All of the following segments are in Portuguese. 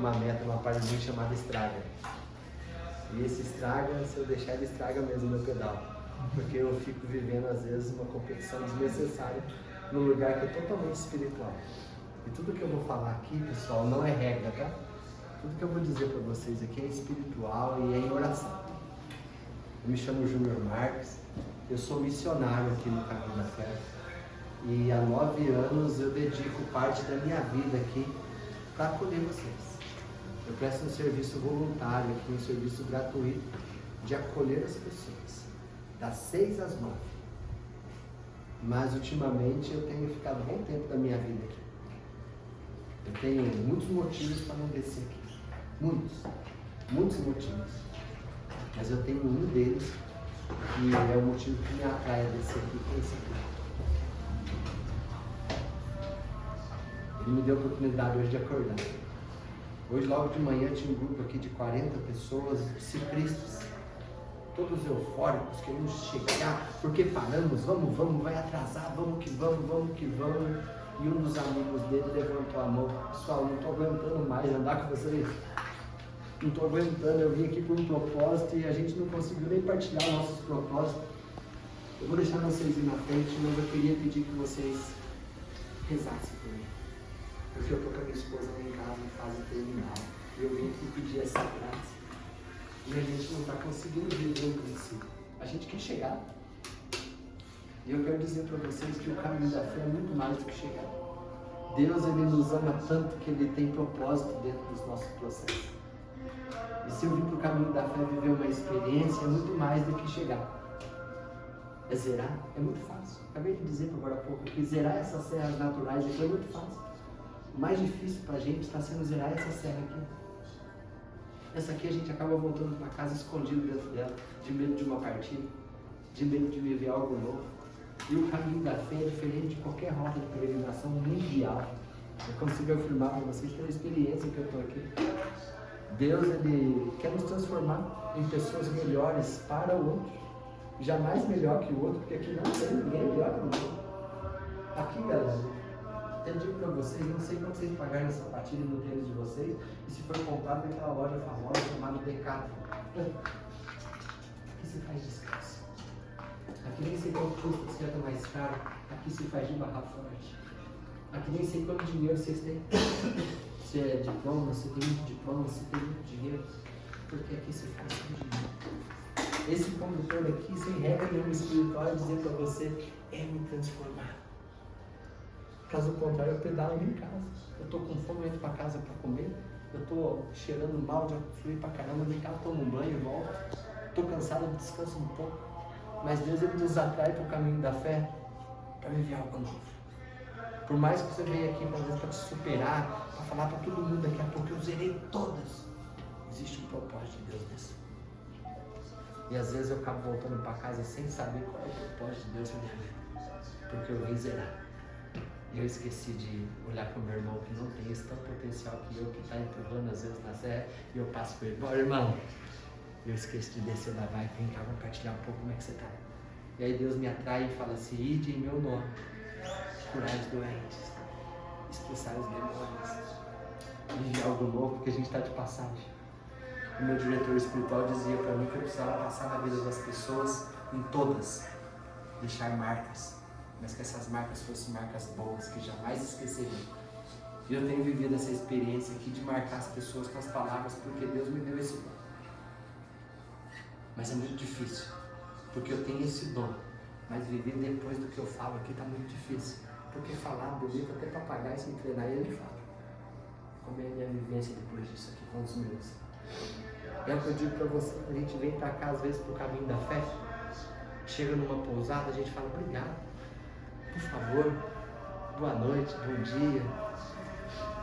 uma meta, uma parte de mim chamada estraga. E esse estraga, se eu deixar, ele estraga mesmo meu pedal. Porque eu fico vivendo, às vezes, uma competição desnecessária num lugar que é totalmente espiritual. E tudo que eu vou falar aqui, pessoal, não é regra, tá? Tudo que eu vou dizer para vocês aqui é espiritual e é em oração. Eu me chamo Júnior Marques, eu sou missionário aqui no Caminho da Fé. E há 9 anos eu dedico parte da minha vida aqui para acolher vocês. Eu presto um serviço voluntário aqui, um serviço gratuito de acolher as pessoas, das 6 às 9. Mas ultimamente eu tenho ficado bom tempo da minha vida aqui. Eu tenho muitos motivos para não descer aqui. Muitos motivos. Mas eu tenho um deles que é o motivo que me atrai a descer aqui, que é esse aqui. Ele me deu a oportunidade hoje de acordar. Hoje, logo de manhã, tinha um grupo aqui de 40 pessoas, ciclistas, todos eufóricos, querendo chegar, porque paramos, vamos, vai atrasar, vamos que vamos. E um dos amigos dele levantou a mão: pessoal, não estou aguentando mais andar com vocês. Não estou aguentando, eu vim aqui por um propósito e a gente não conseguiu nem partilhar nossos propósitos. Eu vou deixar vocês ir na frente, mas eu queria pedir que vocês rezassem por mim. Porque eu estou com a minha esposa lá em casa em fase terminal. E eu vim aqui pedir essa graça. E a gente não está conseguindo viver o princípio. A gente quer chegar. E eu quero dizer para vocês que o caminho da fé é muito mais do que chegar. Deus, Ele nos ama tanto que Ele tem propósito dentro dos nossos processos. E se eu vim para o caminho da fé viver uma experiência, é muito mais do que chegar. É zerar? É muito fácil. Acabei de dizer agora há pouco que zerar essas serras naturais aqui é muito fácil. O mais difícil para a gente está sendo zerar essa serra aqui. Essa aqui a gente acaba voltando para casa escondido dentro dela, de medo de uma partida, de medo de viver algo novo. E o caminho da fé é diferente de qualquer rota de peregrinação mundial. Eu consigo afirmar para vocês pela experiência que eu estou aqui. Deus, Ele quer nos transformar em pessoas melhores para o outro. Jamais melhor que o outro, porque aqui não tem ninguém melhor que o outro. Aqui, galera, eu digo para vocês, não sei quanto vocês pagaram na sapatilha no tênis de vocês, e se for comprado naquela loja famosa chamada Decathlon. Aqui se faz descanso. Aqui nem sei quanto custa a bicicleta mais cara, aqui se faz de barra forte. Aqui nem sei quanto dinheiro vocês têm. Se é diploma, se tem muito diploma, se tem muito dinheiro, porque aqui se faz com dinheiro. Esse condutor aqui, sem regra nenhuma espiritual, é dizer para você, é me transformar. Caso contrário, eu pedalo em casa. Eu estou com fome, eu entro para casa para comer. Eu estou cheirando mal, já fui para caramba, vem cá, tomo um banho, volto. Estou cansado, descanso um pouco. Mas Deus, Ele nos atrai para o caminho da fé para viver algo novo. Por mais que você venha aqui para te superar, para falar para todo mundo daqui a pouco, eu zerei todas. Existe um propósito de Deus nisso. E às vezes eu acabo voltando para casa sem saber qual é o propósito de Deus na minha vida. Porque eu vim zerar. E eu esqueci de olhar para o meu irmão que não tem esse tanto potencial que eu, que está empurrando às vezes na serra, e eu passo para ele: bora, irmão. Eu esqueci de descer da bike, vem cá, compartilhar um pouco como é que você está. E aí Deus me atrai e fala assim: ide em meu nome, curar os doentes, expulsar os demônios, viver algo novo, porque a gente está de passagem. O meu diretor espiritual dizia para mim que eu precisava passar na vida das pessoas, em todas, deixar marcas, mas que essas marcas fossem marcas boas, que jamais esqueceriam. E eu tenho vivido essa experiência aqui de marcar as pessoas com as palavras, porque Deus me deu esse dom. Mas é muito difícil, porque eu tenho esse dom, mas viver depois do que eu falo aqui está muito difícil, porque falar bonito, até papagaio, se me treinar, ele fala. Como é a minha vivência depois disso aqui com os meus. É o que eu digo para você: a gente vem para cá às vezes para o caminho da fé, chega numa pousada, a gente fala: obrigado, por favor, boa noite, bom dia,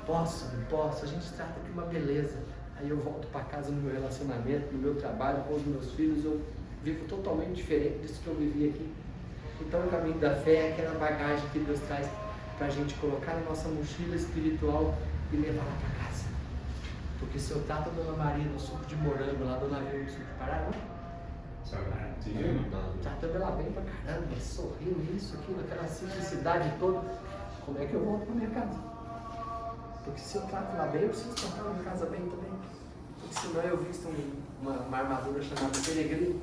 posso, não posso, a gente trata de uma beleza. Aí eu volto para casa no meu relacionamento, no meu trabalho, com os meus filhos, eu vivo totalmente diferente disso que eu vivi aqui. Então o caminho da fé é aquela bagagem que Deus traz para a gente colocar na nossa mochila espiritual e levar lá para casa. Porque se eu trato a Dona Maria no suco de morango lá do navio do suco de Pará, tratando ela bem pra caramba, sorrindo, isso, aquilo, aquela simplicidade toda, como é que eu volto para minha casa? Porque se eu trato lá bem, eu preciso tratar lá em casa bem também. Porque senão eu visto uma armadura chamada peregrino.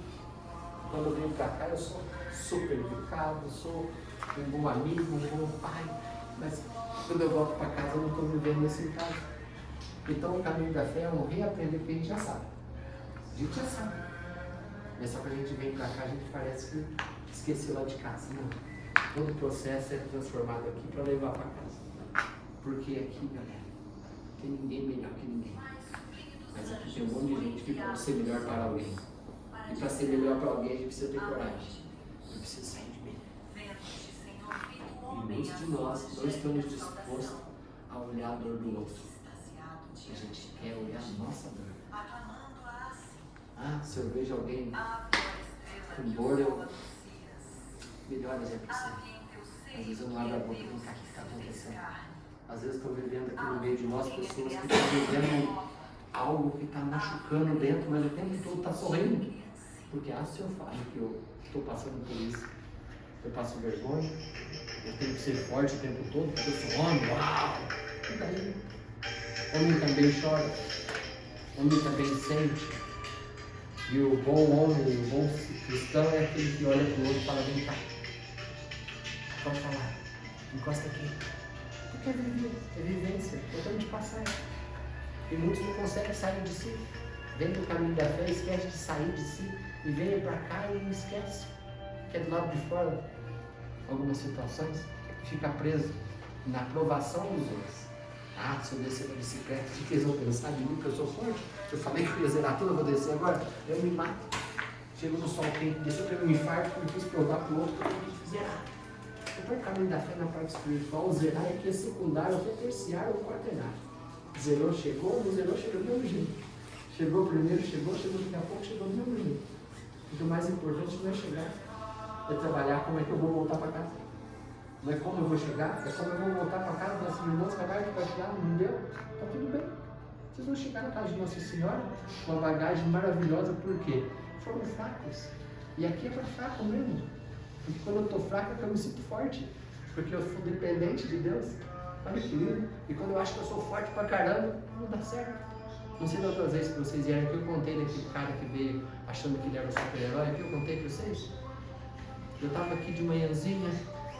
Quando eu venho para cá, eu sou super educado, sou um bom amigo, um bom pai. Mas quando eu volto para casa, eu não estou vivendo isso em casa. Então o caminho da fé é um reaprender o que a gente já sabe. A gente já sabe. Mas só que a gente vem para cá, a gente parece que esqueceu lá de casa. Não. Todo o processo é transformado aqui para levar para casa. Porque aqui, galera, não tem ninguém melhor que ninguém. Mas aqui tem um monte de gente que pode ser melhor para alguém. E para ser melhor para alguém, a gente precisa ter coragem. A gente precisa sair de mim. E muitos de nós não estamos dispostos a olhar a dor do outro. A gente quer olhar a nossa dor. Ah, se eu vejo alguém com dor, eu melhor é para você. Às vezes eu não abro a boca e não sei o que está acontecendo. Às vezes estou vivendo aqui no meio de nós pessoas que estão vivendo algo que está machucando dentro, mas o tempo todo está sorrindo. Porque se eu falo que eu estou passando por isso, eu passo vergonha, eu tenho que ser forte o tempo todo, porque eu sou homem, uau! E daí? Homem também chora, homem também sente. E o bom homem, o bom cristão é aquele que olha para o outro e fala, vem cá, pode falar, encosta aqui. Porque é viver, é vivência, é tentando te passar. E muitos não conseguem sair de si. Vem do caminho da fé, esquece de sair de si e vem para cá e esquece que é do lado de fora. Algumas situações fica preso na aprovação dos outros. Ah, se eu descer da bicicleta, o que eles vão pensar de mim? Que eu sou forte? Eu falei que eu ia zerar tudo, eu vou descer agora? Eu me mato. Chego no sol quente, deixa eu ter um infarto, eu fiz provar para o outro que eu tenho que zerar. Depois o caminho da fé na parte espiritual, zerar é que é secundário, é terciário ou quaternário. Zerou, chegou, não zerou, chegou do mesmo jeito. Chegou primeiro, chegou daqui a pouco, chegou do mesmo jeito. Porque o mais importante não é chegar, é trabalhar como é que eu vou voltar para casa. Não é como eu vou chegar, é como eu vou voltar para casa, mas assim, irmãos, bagagem para chegar, não deu, está tudo bem. Vocês vão chegar na casa de Nossa Senhora com uma bagagem maravilhosa, por quê? Foram fracos. E aqui é para fraco mesmo. Porque quando eu estou fraco é que eu me sinto forte. Porque eu sou dependente de Deus. Olha que lindo. E quando eu acho que eu sou forte pra caramba, não dá certo. Não sei da outras vezes que vocês vieram aqui, eu contei daquele cara que veio achando que ele era um super-herói, que eu contei pra vocês. Eu estava aqui de manhãzinha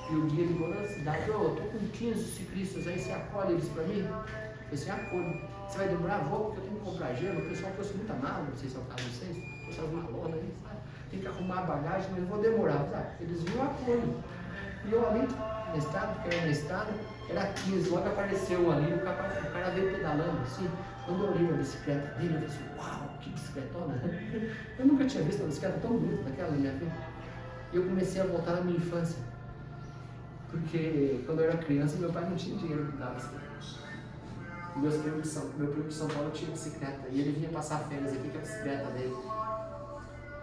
e o guia ligou na cidade, eu tô com 15 ciclistas aí, você acolhe eles pra mim? Eu falei, acolho. Você vai demorar? Vou, porque eu tenho que comprar gelo, o pessoal trouxe muita mala, não sei se é o caso de vocês, trouxe as malonas aí, sabe? Tem que arrumar a bagagem, mas eu vou demorar, sabe? Eles viram acolho. E eu ali na estrada, porque era na estrada, era 15, logo apareceu um ali, o cara veio pedalando assim. Quando eu olhei a bicicleta dele, eu falei assim, uau, que bicicletona! Eu nunca tinha visto uma bicicleta tão bonita daquela na minha vida. E eu comecei a voltar na minha infância. Porque quando eu era criança, meu pai não tinha dinheiro para dar bicicleta. Meu primo de São Paulo tinha bicicleta. E ele vinha passar férias aqui com a bicicleta dele.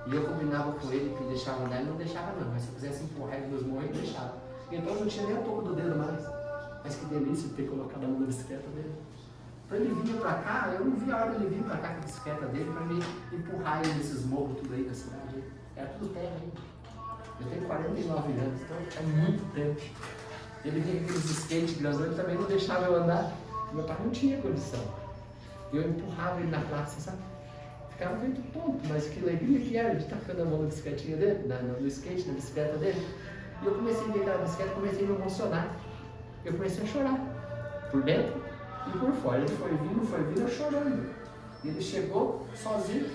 E eu combinava com ele que ele deixava andar, ele não deixava não. Mas se eu quisesse empurrar ele nos morros, ele deixava. Então eu não tinha nem o topo do dedo mais. Mas que delícia ter colocado a mão na bicicleta dele. Então ele vinha pra cá, eu não via a hora dele vir pra cá com a bicicleta dele pra me empurrar ele nesses morros tudo aí da cidade. Era tudo terra ainda. Eu tenho 49 anos, então é muito tempo. Ele vinha com aqueles skates grandões, ele também não deixava eu andar. Meu pai não tinha condição. Eu empurrava ele na praça, sabe? Ficava muito tonto, mas que alegria que era de estar ficando a mão na bicicletinha dele, no skate, na bicicleta dele. E eu comecei a ver aquela bicicleta, comecei a me emocionar. Eu comecei a chorar, por dentro e por fora. Ele foi vindo, eu chorando. E ele chegou sozinho,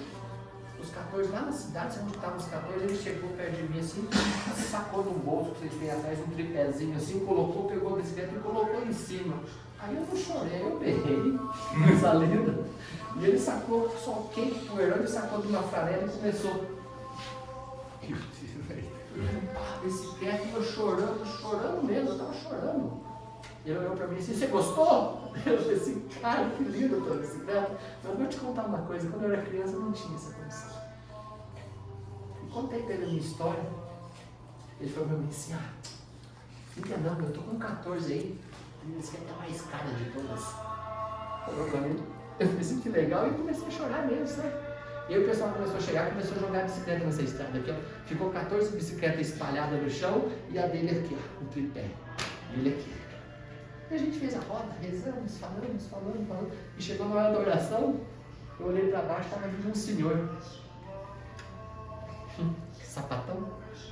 os 14 lá na cidade, onde estavam os 14, ele chegou perto de mim assim, sacou no bolso que vocês têm atrás um tripézinho assim, colocou, pegou a bicicleta e colocou em cima. Aí eu não chorei, eu berrei, coisa linda. E ele sacou só o quente poeirão, ele sacou de uma farela e começou. Bicicleta e eu chorando mesmo, eu tava chorando. Ele olhou pra mim assim, você gostou? Eu falei assim, cara, que lindo a tua bicicleta. Mas eu vou te contar uma coisa, quando eu era criança eu não tinha essa condição. E contei pra ele a minha história. Ele falou pra mim assim, não, eu tô com 14 aí, a minha bicicleta é a mais cara de todas. Falou pra mim. Eu falei assim, que legal, e comecei a chorar mesmo, sabe? E aí o pessoal começou a chegar, começou a jogar bicicleta nessa estrada aqui, ó. Ficou 14 bicicletas espalhadas no chão e a dele aqui, ó, no tripé. Ele aqui. E a gente fez a roda, rezamos, falando. E chegou na hora da oração, eu olhei para baixo, estava vindo um senhor. Sapatão,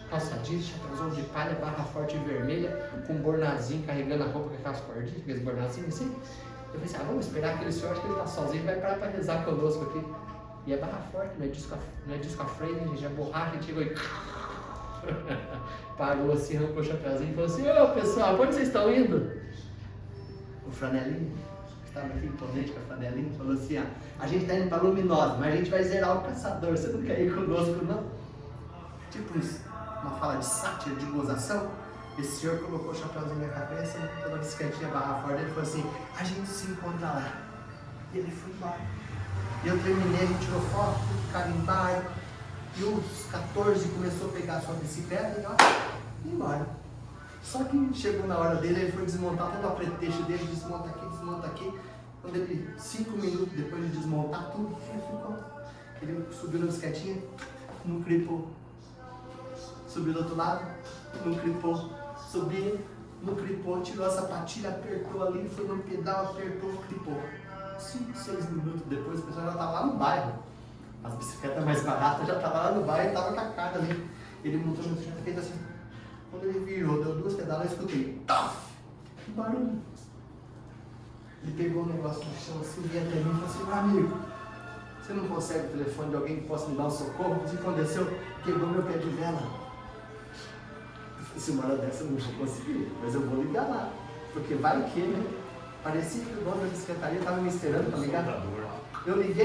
calça jeans, chapéuzão de palha, barra forte vermelha, com um bornazinho carregando a roupa com aquelas cordinhas, aqueles bornazinhos assim. Eu pensei, vamos esperar aquele senhor, acho que ele está sozinho, vai parar para rezar conosco aqui. E é barra forte, não é disco a freio, né, gente? É borracha, a gente chegou e parou assim, arrancou o chapéuzinho e falou assim, ô pessoal, onde vocês estão indo? O franelinho, que estava aqui imponente com a franelinha, falou assim, a gente está indo para Luminosa, mas a gente vai zerar o caçador, você não quer ir conosco não? Tipo isso, uma fala de sátira, de gozação. Esse senhor colocou o chapéuzinho na cabeça, toda a bicicletinha barra fora, ele falou assim, a gente se encontra lá. E ele foi embora. E eu terminei, a gente tirou foto, carimbaram, e os 14 começou a pegar a sua bicicleta e ó, ia embora. Só que chegou na hora dele, ele foi desmontar todo o apretexto dele, desmonta aqui. Quando ele, 5 minutos depois de desmontar tudo, ele subiu na bicicletinha, não cripou. Subiu do outro lado, não cripou. Subiu, não cripou, tirou a sapatilha, apertou ali, foi no pedal, apertou, cripou. 5, 6 minutos depois, o pessoal já estava lá no bairro. As bicicletas mais baratas já estavam lá no bairro e estava com a cara ali. Ele montou na bicicleta e fez assim. Quando ele virou, deu 2 pedalas, eu escutei. Taf! Que barulho. Ele pegou o negócio no chão assim, veio até mim e falou assim, meu amigo, você não consegue o telefone de alguém que possa me dar um socorro? O que aconteceu? Quebrou meu pé de vela. Se uma hora dessa eu não vou conseguir, mas eu vou ligar lá. Porque vai que, né? Parecia que o dono da secretaria estava me esperando para ligar. Eu liguei.